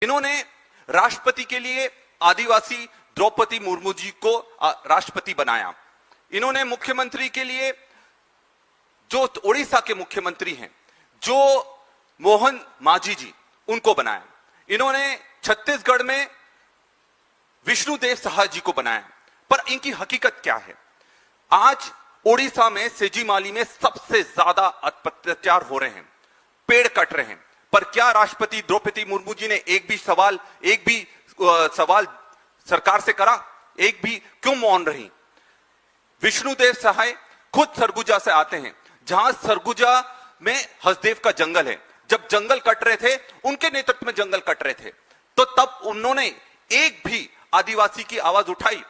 इन्होंने राष्ट्रपति के लिए आदिवासी द्रौपदी मुर्मू जी को राष्ट्रपति बनाया। इन्होंने मुख्यमंत्री के लिए जो ओडिशा के मुख्यमंत्री हैं, जो मोहन मांझी जी, उनको बनाया। इन्होंने छत्तीसगढ़ में विष्णुदेव साहा जी को बनाया। पर इनकी हकीकत क्या है? आज ओडिशा में सेजीमाली में सबसे ज्यादा अत्याचार हो रहे हैं, पेड़ कट रहे हैं, पर क्या राष्ट्रपति द्रौपदी मुर्मू जी ने एक भी सवाल सरकार से करा? एक भी क्यों मौन रही? विष्णुदेव सहाय खुद सरगुजा से आते हैं, जहां सरगुजा में हसदेव का जंगल है। जब जंगल कट रहे थे, उनके नेतृत्व में जंगल कट रहे थे, तो तब उन्होंने एक भी आदिवासी की आवाज उठाई?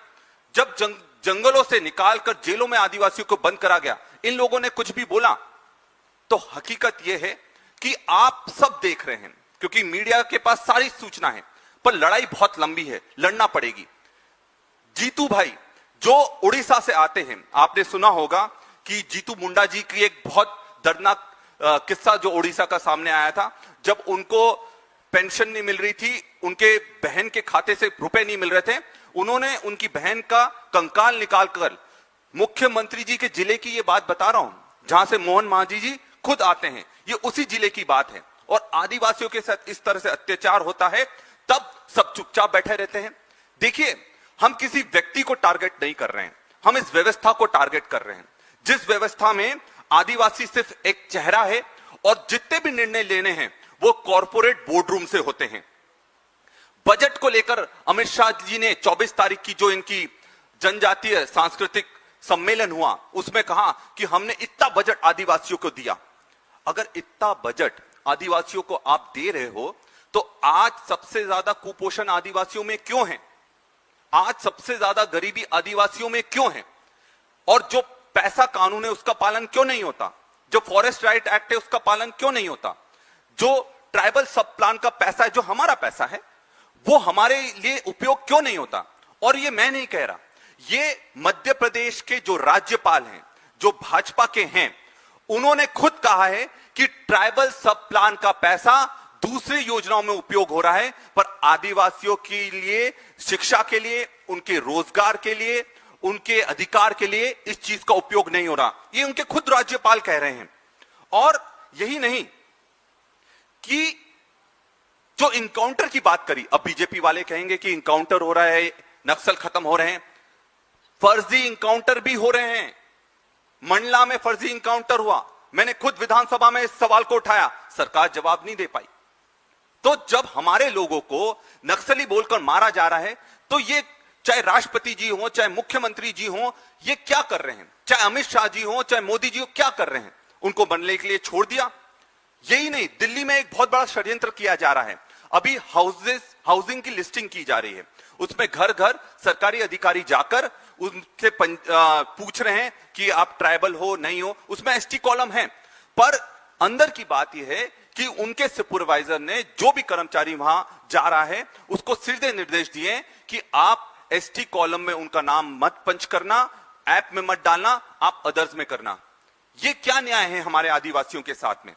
जब जंगलों से निकालकर जेलों में आदिवासियों को बंद करा गया, इन लोगों ने कुछ भी बोला? तो हकीकत यह है कि आप सब देख रहे हैं, क्योंकि मीडिया के पास सारी सूचना है, पर लड़ाई बहुत लंबी है, लड़ना पड़ेगी। जीतू भाई जो उड़ीसा से आते हैं, आपने सुना होगा कि जीतू मुंडा जी की एक बहुत दर्दनाक किस्सा जो उड़ीसा का सामने आया था। जब उनको पेंशन नहीं मिल रही थी, उनके बहन के खाते से रुपए नहीं मिल रहे थे, उन्होंने उनकी बहन का कंकाल निकालकर, मुख्यमंत्री जी के जिले की ये बात बता रहा हूं जहां से मोहन मांझी जी खुद आते हैं, ये उसी जिले की बात है। और आदिवासियों के साथ इस तरह से अत्याचार होता है, तब सब चुपचाप बैठे रहते हैं। देखिए, हम किसी व्यक्ति को टारगेट नहीं कर रहे हैं, हम इस व्यवस्था को टारगेट कर रहे हैं, जिस व्यवस्था में आदिवासी सिर्फ एक चेहरा है और जितने भी निर्णय लेने हैं वो कॉर्पोरेट बोर्डरूम से होते हैं। बजट को लेकर अमित शाह जी ने 24 तारीख की जो इनकी जनजातीय सांस्कृतिक सम्मेलन हुआ, उसमें कहा कि हमने इतना बजट आदिवासियों को दिया। अगर इतना बजट आदिवासियों को आप दे रहे हो, तो आज सबसे ज्यादा कुपोषण आदिवासियों में क्यों है? आज सबसे ज्यादा गरीबी आदिवासियों में क्यों है? और जो पैसा कानून है उसका पालन क्यों नहीं होता? जो फॉरेस्ट राइट एक्ट है उसका पालन क्यों नहीं होता? जो ट्राइबल सब प्लान का पैसा है, जो हमारा पैसा है, वो हमारे लिए उपयोग क्यों नहीं होता? और ये मैं नहीं कह रहा, ये मध्य प्रदेश के जो राज्यपाल हैं, जो भाजपा के हैं, उन्होंने खुद कहा है कि ट्राइबल सब प्लान का पैसा दूसरी योजनाओं में उपयोग हो रहा है, पर आदिवासियों के लिए, शिक्षा के लिए, उनके रोजगार के लिए, उनके अधिकार के लिए इस चीज का उपयोग नहीं हो रहा। ये उनके खुद राज्यपाल कह रहे हैं। और यही नहीं कि जो इनकाउंटर की बात करी, अब बीजेपी वाले कहेंगे कि इनकाउंटर हो रहा है, नक्सल खत्म हो रहे हैं। फर्जी इनकाउंटर भी हो रहे हैं। मंडला में फर्जी इनकाउंटर हुआ, मैंने खुद विधानसभा में इस सवाल को उठाया, सरकार जवाब नहीं दे पाई। तो जब हमारे लोगों को नक्सली बोलकर मारा जा रहा है, तो ये चाहे राष्ट्रपति जी हो, चाहे मुख्यमंत्री जी हो, ये क्या कर रहे हैं? चाहे अमित शाह जी हो, चाहे मोदी जी हो, क्या कर रहे हैं? उनको बनने के लिए छोड़ दिया। यही नहीं, दिल्ली में एक बहुत बड़ा षड्यंत्र किया जा रहा है। अभी हाउसिंग की लिस्टिंग की जा रही है, उसमें घर घर सरकारी अधिकारी जाकर उनसे पूछ रहे हैं कि आप ट्राइबल हो नहीं हो। उसमें एसटी कॉलम है, पर अंदर की बात यह है कि उनके सुपरवाइजर ने, जो भी कर्मचारी वहां जा रहा है, उसको सीधे निर्देश दिए कि आप एसटी कॉलम में उनका नाम मत पंच करना, ऐप में मत डालना, आप अदर्स में करना। ये क्या न्याय है हमारे आदिवासियों के साथ में?